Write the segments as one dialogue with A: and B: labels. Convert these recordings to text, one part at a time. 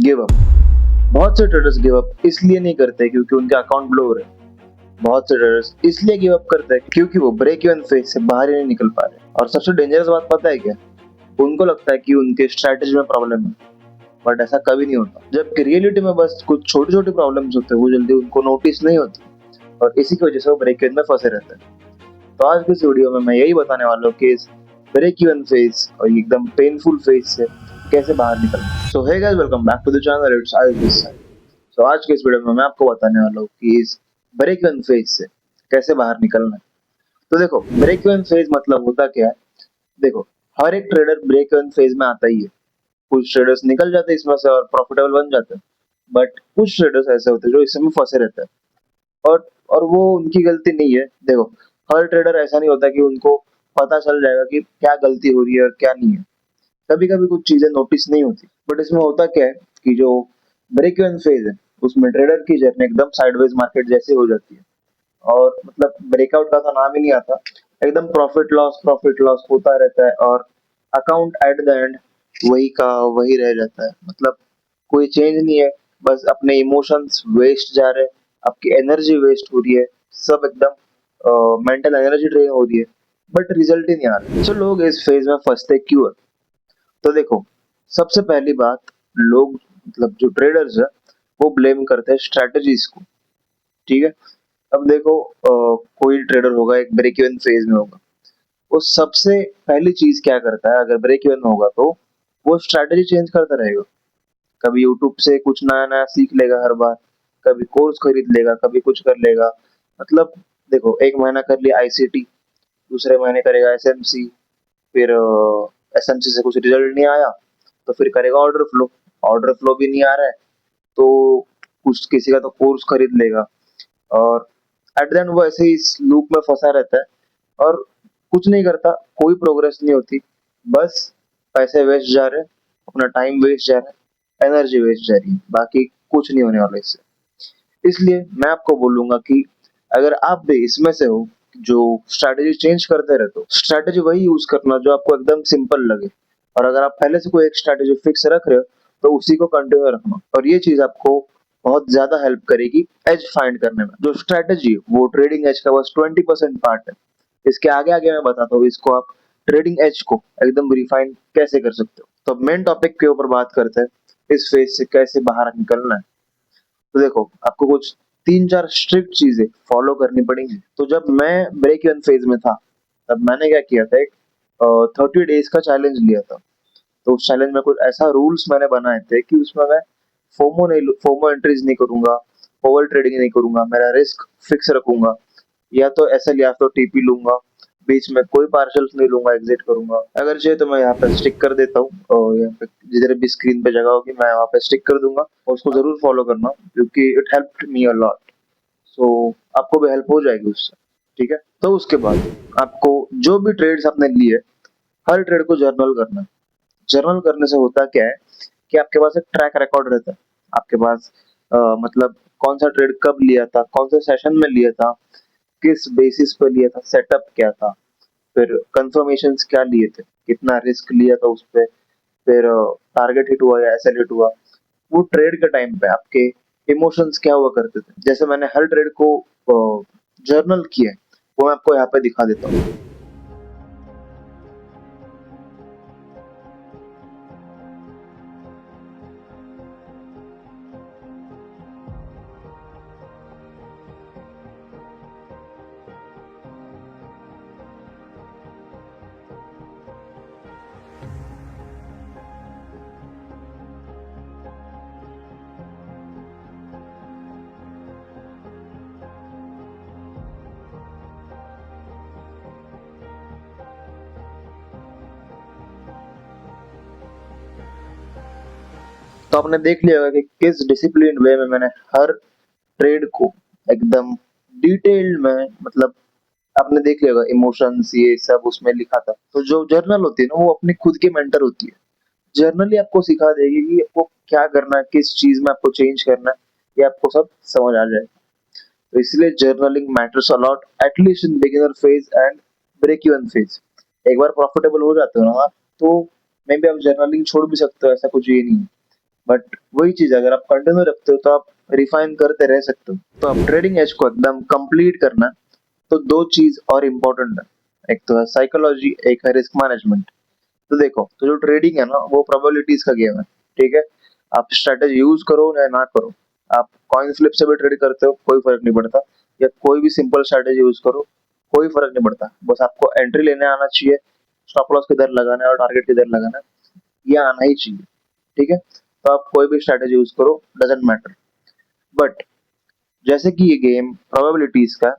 A: Give up. बहुत से traders give up इसलिए नहीं करते क्योंकि उनके अकाउंट ब्लो हो रहे हैं। बहुत से ट्रेडर्स इसलिए गिव अप करते हैं क्योंकि वो ब्रेक इवन फेज से बाहर ही नहीं निकल पा रहे। और सबसे डेंजरस बात पता है क्या? उनको लगता है कि उनके स्ट्रैटेजी में प्रॉब्लम है, बट ऐसा कभी नहीं होता। जबकि रियलिटी में बस कुछ छोटी छोटी प्रॉब्लम्स होते हैं, वो जल्दी उनको नोटिस नहीं होती और इसी की वजह से वो ब्रेक इवन में फंसे रहते हैं। तो आज की इस वीडियो में मैं यही बताने वाला हूँ कि इस ब्रेक इवन फेज और एकदम पेनफुल फेज से कैसे बाहर निकलना। So hey guys, welcome back to the channel, it's Ayush this side. तो आज के इस वीडियो में मैं आपको बताने वाला हूँ कि इस ब्रेक इवन फेज से कैसे बाहर निकलना है। तो देखो, ब्रेक इवन फेज मतलब होता क्या है? देखो, हर एक ट्रेडर ब्रेक इवन फेज में आता ही है। कुछ ट्रेडर्स निकल जाते हैं इसमें से और प्रॉफिटेबल बन जाते हैं, बट कुछ ट्रेडर्स ऐसे होते हैं जो इसमें फंसे रहते हैं। और और वो उनकी गलती नहीं है। देखो, हर ट्रेडर ऐसा नहीं होता कि उनको पता चल जाएगा कि क्या गलती हो रही है और क्या नहीं है। कभी कभी कुछ चीजें नोटिस नहीं होती। बट इसमें होता क्या है कि जो ब्रेक इवन फेज है उसमें ट्रेडर की जर्नी एकदम साइडवेज मार्केट जैसी हो जाती है। और मतलब ब्रेकआउट का तो नाम ही नहीं आता। एकदम प्रॉफिट लॉस होता रहता है और अकाउंट एट द एंड वही का वही रह जाता है। मतलब कोई चेंज नहीं है, बस अपने इमोशंस वेस्ट जा रहे हैं, आपकी एनर्जी वेस्ट हो रही है, सब एकदम मेंटल एनर्जी ड्रेन हो रही है, बट रिजल्ट ही नहीं आ रहा। तो लोग इस फेज में फंसते क्यों है? तो देखो, सबसे पहली बात, लोग मतलब जो ट्रेडर्स है वो ब्लेम करते हैं स्ट्रेटजीज को। ठीक है। अब देखो, कोई ट्रेडर होगा, एक ब्रेक इवन फेज में होगा, वो सबसे पहली चीज क्या करता है? अगर ब्रेक इवन होगा तो वो स्ट्रेटजी चेंज करता रहेगा। कभी यूट्यूब से कुछ नया नया सीख लेगा हर बार, कभी कोर्स खरीद लेगा, कभी कुछ कर लेगा। मतलब देखो, एक महीना कर लिया आईसीटी, दूसरे महीने करेगा एसएमसी, फिर एसएमसी से कुछ रिजल्ट नहीं आया तो फिर करेगा ऑर्डर फ्लो। ऑर्डर फ्लो भी नहीं आ रहा है तो कुछ किसी का तो कोर्स खरीद लेगा। और एट द एंड वो ऐसे ही इस लूप में फंसा रहता है और कुछ नहीं करता, कोई प्रोग्रेस नहीं होती। बस पैसे वेस्ट जा रहे हैं, अपना टाइम वेस्ट जा रहा है, एनर्जी वेस्ट जा रही है, बाकी कुछ नहीं होने वाला इससे। इसलिए मैं आपको बोलूंगा कि अगर आप भी इसमें से हो जो स्ट्रैटेजी चेंज करते रहते हो, स्ट्रैटेजी वही यूज करना जो आपको एकदम सिंपल लगे। और अगर आप पहले से कोई एक स्ट्रैटेजी फिक्स रख रहे हो तो उसी को कंटिन्यू रखना, और ये चीज आपको बहुत ज्यादा हेल्प करेगी एज फाइंड करने में। जो स्ट्रैटेजी वो ट्रेडिंग एज का बस 20% पार्ट है। इसके आगे आगे मैं बताता हूँ इसको आप ट्रेडिंग एज को एकदम रिफाइन कैसे कर सकते हो। तो मेन टॉपिक के ऊपर बात करते हैं, इस फेज से कैसे बाहर निकलना है। तो देखो, आपको कुछ 3-4 स्ट्रिक्ट चीजें फॉलो करनी पड़ेंगी। तो जब मैं ब्रेक इवन फेज में था तब मैंने क्या किया था, एक 30 डेज का चैलेंज लिया था। तो उस चैलेंज में कुछ ऐसा रूल्स मैंने बनाए थे कि उसमें मैं फोमो एंट्रीज नहीं करूंगा, ओवर ट्रेडिंग नहीं करूंगा, मेरा रिस्क फिक्स रखूंगा, या तो एसएल या तो टीपी लूंगा, बीच में कोई पार्शल्स नहीं लूंगा, एग्जिट करूंगा। अगर चाहिए तो मैं यहाँ पे स्टिक कर देता हूँ और यहाँ पे जिधर भी स्क्रीन पे जगह होगी मैं वहाँ पे स्टिक कर दूंगा, और उसको जरूर फॉलो करना क्योंकि it helped me a lot. So आपको भी हेल्प हो जाएगी उससे। ठीक है। तो उसके बाद आपको जो भी ट्रेड्स आपने लिए, हर ट्रेड को जर्नल करना है। जर्नल करने से होता क्या है कि आपके पास एक ट्रैक रिकॉर्ड रहता है। आपके पास मतलब कौन सा ट्रेड कब लिया था, कौन से सेशन में लिया था, किस बेसिस पे लिया था, सेटअप क्या था, फिर कंफर्मेशंस क्या लिए थे, कितना रिस्क लिया था उस पे, फिर टारगेट हिट हुआ या एसएल हिट हुआ। वो ट्रेड के टाइम पे आपके इमोशंस क्या हुआ करते थे, जैसे मैंने हर ट्रेड को जर्नल किया है, वो मैं आपको यहाँ पे दिखा देता हूँ। तो आपने देख लिया होगा कि किस डिसिप्लिन वे में मैंने हर ट्रेड को एकदम डिटेल्ड में, मतलब आपने देख लिया होगा इमोशंस ये सब उसमें लिखा था। तो जो जर्नल होती है ना वो अपनी खुद की मेंटर होती है। जर्नली आपको सिखा देगी कि आपको क्या करना है, किस चीज में आपको चेंज करना है, ये आपको सब समझ आ जाएगा। तो इसलिए journaling matters a lot, at least in beginner phase and break even phase. एक बार प्रॉफिटेबल हो जाते हो ना आप, तो मे बी आप जर्नलिंग छोड़ भी सकते हो, ऐसा कुछ ये नहीं है। बट वही चीज अगर आप कंटिन्यू रखते हो तो आप रिफाइन करते रह सकते हो। तो आप ट्रेडिंग एज को एकदम कंप्लीट करना है, तो दो चीज और इम्पोर्टेंट है, एक तो है साइकोलॉजी, एक है रिस्क मैनेजमेंट। तो देखो, तो जो ट्रेडिंग है ना वो प्रोबेबिलिटीज का गेम है, ठीक है। आप स्ट्रेटेजी यूज करो या ना करो, आप कॉइन फ्लिप से भी ट्रेड करते हो कोई फर्क नहीं पड़ता, या कोई भी सिंपल स्ट्रेटेजी यूज करो कोई फर्क नहीं पड़ता, बस आपको एंट्री लेने आना चाहिए, स्टॉप लॉस किधर लगाना है और टारगेट किधर लगाना है ये आना ही चाहिए, ठीक है। तो आप कोई भी स्ट्रेटेजी यूज करो, डजेंट मैटर। बट जैसे कि ये गेम प्रोबेबिलिटीज का,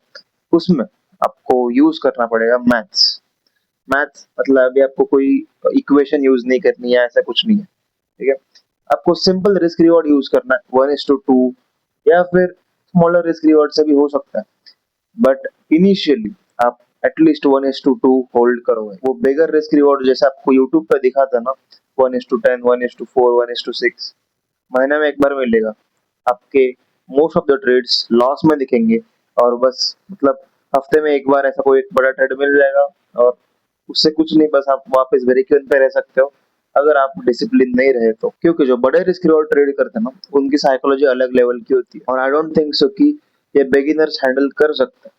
A: उसमें आपको यूज करना पड़ेगा मैथ्स। मैथ्स मतलब अभी आपको कोई इक्वेशन यूज नहीं करनी है, ऐसा कुछ नहीं है, ठीक है। आपको सिंपल रिस्क रिवॉर्ड यूज करना है, 1:2, या फिर स्मॉलर रिस्क रिवॉर्ड से भी हो सकता है, बट इनिशियली आप एटलीस्ट 1:2 होल्ड करोगे। वो बिगर रिस्क रिवॉर्ड जैसे आपको यूट्यूब पे दिखाता है ना, 1:10, 1:4, 1:6, महीने में एक बार मिलेगा, आपके most of the trades loss में दिखेंगे, और बस मतलब हफ्ते में एक बार ऐसा कोई एक बड़ा ट्रेड मिल जाएगा, और उससे कुछ नहीं, बस आप वापस ब्रेक इवन पे रह सकते हो अगर आप डिसिप्लिन नहीं रहे तो। क्योंकि जो बड़े रिस्क रिवॉर्ड ट्रेड करते हैं ना, उनकी साइकोलॉजी अलग लेवल की होती है, और आई डोंट थिंक सो कि ये बिगिनर्स हैंडल कर सकते हैं।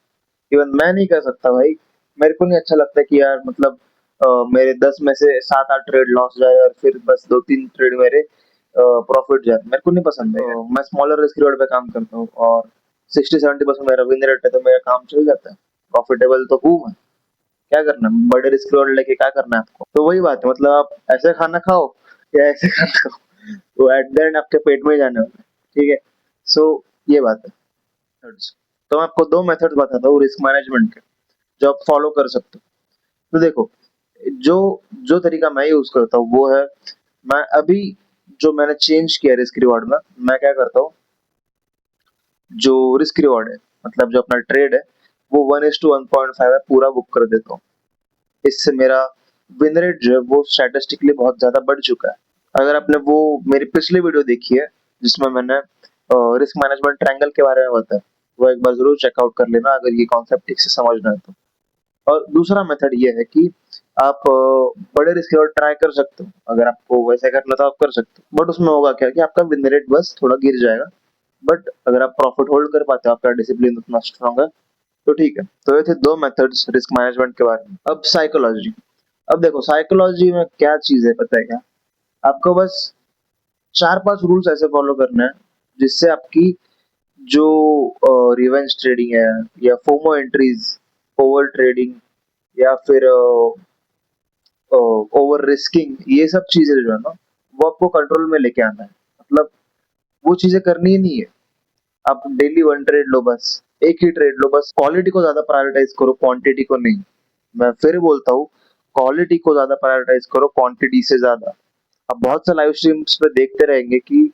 A: इवन मैं नहीं कर सकता भाई, मेरे को नहीं अच्छा लगता कि यार मतलब मेरे 10 में से 7-8 ट्रेड लॉस जाए और फिर बस 2-3 ट्रेड मेरे प्रॉफिट जाए, मेरे को नहीं पसंद है। मैं स्मॉलर रिस्क रिवॉर्ड पे काम करता हूँ, और 60-70% मेरा विन रेट है, तो मेरा काम चल जाता है, प्रॉफिटेबल तो हूँ मैं। क्या करना है? बड़े रिस्क रोड लेके क्या करना है आपको? तो वही बात है, मतलब आप ऐसे खाना खाओ या ऐसे खाना खाओ, तो एट द एंड आपके पेट में ही जाने वाला है, ठीक है। सो ये बात है। तो मैं आपको दो मेथड बताता हूँ रिस्क मैनेजमेंट के, जो आप फॉलो कर सकते हो। तो देखो, जो जो तरीका मैं यूज करता हूँ वो है, मैं अभी जो मैंने चेंज किया रिस्क रिवॉर्ड में, मैं क्या करता हूँ, जो रिस्क रिवॉर्ड है मतलब जो अपना ट्रेड है, वो 1:1.5 है, पूरा बुक कर देता हूँ। इससे मेरा विन रेट जो है वो स्टैटिस्टिकली बहुत ज्यादा बढ़ चुका है। अगर आपने वो मेरी पिछली वीडियो देखी है जिसमें मैंने रिस्क मैनेजमेंट ट्रायंगल के बारे में बताया, वो एक बार जरूर चेकआउट कर लेना अगर ये कॉन्सेप्ट ठीक से समझना है तो। और दूसरा मेथड ये है कि आप बड़े रिस्क और ट्राई कर सकते हो, अगर आपको वैसे करना तो आप कर सकते हो, बट उसमें होगा क्या कि आपका विन रेट बस थोड़ा गिर जाएगा, बट अगर आप प्रॉफिट होल्ड कर पाते हो, आपका डिसिप्लिन उतना स्ट्रांग है, तो ठीक है। तो ये थे दो मेथड्स रिस्क मैनेजमेंट के बारे में। अब साइकोलॉजी। अब देखो साइकोलॉजी में क्या चीज है पता है क्या, आपको बस 4-5 रूल्स ऐसे फॉलो करने हैं जिससे आपकी जो रिवेंज ट्रेडिंग है, या फोमो एंट्रीज, ओवर ट्रेडिंग, या फिर ओवर रिस्किंग, ये सब चीजें जो है ना वो आपको कंट्रोल में लेके आना है। मतलब वो चीजें करनी ही नहीं है, आप डेली वन ट्रेड लो, बस एक ही ट्रेड लो, बस क्वालिटी को ज्यादा प्रायोरिटाइज करो, क्वांटिटी को नहीं। मैं फिर बोलता हूँ, क्वालिटी को ज्यादा प्रायोरिटाइज करो क्वांटिटी से ज्यादा। आप बहुत से लाइव स्ट्रीम्स पे देखते रहेंगे कि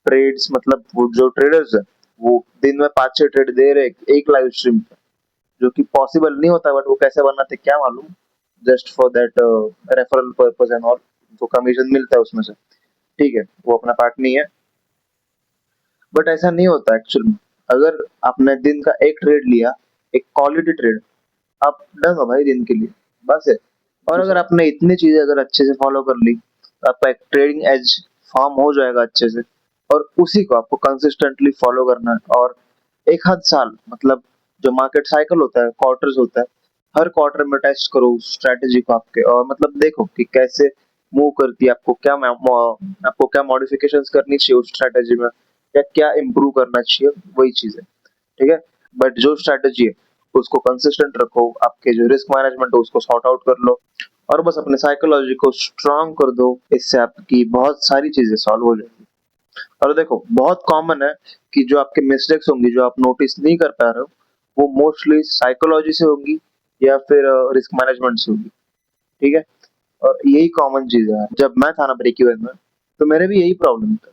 A: ट्रेड्स मतलब वो जो ट्रेडर्स है वो दिन में 5-6 ट्रेड दे रहे एक लाइव स्ट्रीम पे, जो कि पॉसिबल नहीं होता, बट वो कैसे बनाते क्या मालूम, just for that referral purpose and all, तो कमीशन मिलता है उसमें से, ठीक है, वो अपना पार्ट नहीं है। बट ऐसा नहीं होता एक्चुअल में। अगर आपने दिन का एक ट्रेड लिया, एक क्वालिटी ट्रेड, आप डन हो भाई दिन के लिए, बस है। और अगर आपने इतनी चीजें अगर अच्छे से फॉलो कर ली, तो आपका एक ट्रेडिंग एज फॉर्म हो जाएगा अच्छे से, और उसी को आपको कंसिस्टेंटली फॉलो करना है। और एक आध साल मतलब जो मार्केट साइकिल होता है, क्वार्टर्स होता है, हर क्वार्टर में टेस्ट करो स्ट्रेटेजी को आपके, और मतलब देखो कि कैसे मूव करती है, आपको क्या मॉडिफिकेशंस करनी चाहिए उस स्ट्रेटेजी में, या क्या इम्प्रूव करना चाहिए, वही चीज है, ठीक है। बट जो स्ट्रेटेजी है उसको कंसिस्टेंट रखो, आपके जो रिस्क मैनेजमेंट है उसको सॉर्ट आउट कर लो, और बस अपने साइकोलॉजी को स्ट्रांग कर दो, इससे आपकी बहुत सारी चीजें सॉल्व हो जाएंगी। और देखो बहुत कॉमन है कि जो आपके मिस्टेक्स होंगी जो आप नोटिस नहीं कर पा रहे हो, वो मोस्टली साइकोलॉजी से होंगी या फिर रिस्क मैनेजमेंट से होगी, ठीक है। और यही कॉमन चीज है, जब मैं था ना ब्रेक इवन में, तो मेरे भी यही प्रॉब्लम था,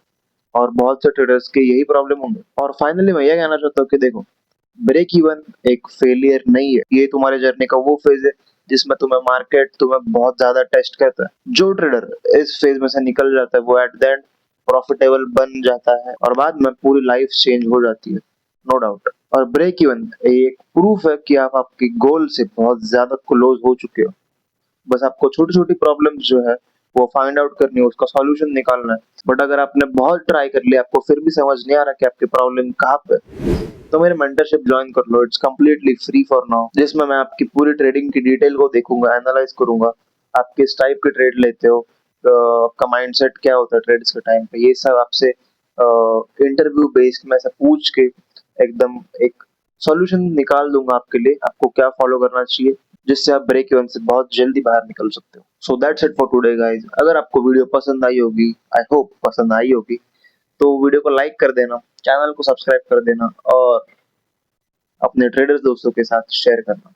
A: और बहुत से ट्रेडर्स के यही प्रॉब्लम होंगे। और फाइनली मैं ये कहना चाहता हूँ कि देखो, ब्रेक इवन एक फेलियर नहीं है, ये तुम्हारे जर्नी का वो फेज है जिसमें तुम्हें बहुत ज्यादा टेस्ट करता है। जो ट्रेडर इस फेज में से निकल जाता है वो एट द एंड प्रॉफिटेबल बन जाता है, और बाद में पूरी लाइफ चेंज हो जाती है, नो डाउट। और ब्रेक इवन एक प्रूफ है कि आप आपके गोल से बहुत ज्यादा क्लोज हो चुके हो, बस आपको छोटी छोटी प्रॉब्लम्स जो है वो फाइंड आउट करनी है, उसका सॉल्यूशन निकालना है। बट अगर आपने बहुत ट्राई कर लिया, आपको फिर भी समझ नहीं आ रहा कि आपकी प्रॉब्लम कहाँ पे है, तो मेरे मेंटरशिप ज्वाइन कर लो। It's completely free for now, जिसमें मैं आपकी पूरी ट्रेडिंग की डिटेल को देखूंगा, एनालाइज करूंगा, आप किस टाइप के ट्रेड लेते हो, आपका माइंडसेट क्या होता है ट्रेड्स के टाइम पे, ये सब आपसे इंटरव्यू बेस्ड मैं सब पूछ के एकदम एक सॉल्यूशन निकाल दूंगा आपके लिए, आपको क्या फॉलो करना चाहिए जिससे आप ब्रेक इवन से बहुत जल्दी बाहर निकल सकते हो। So that's it for today guys. अगर आपको वीडियो पसंद आई होगी, आई होप पसंद आई होगी, तो वीडियो को लाइक कर देना, चैनल को सब्सक्राइब कर देना और अपने ट्रेडर्स दोस्तों के साथ शेयर करना।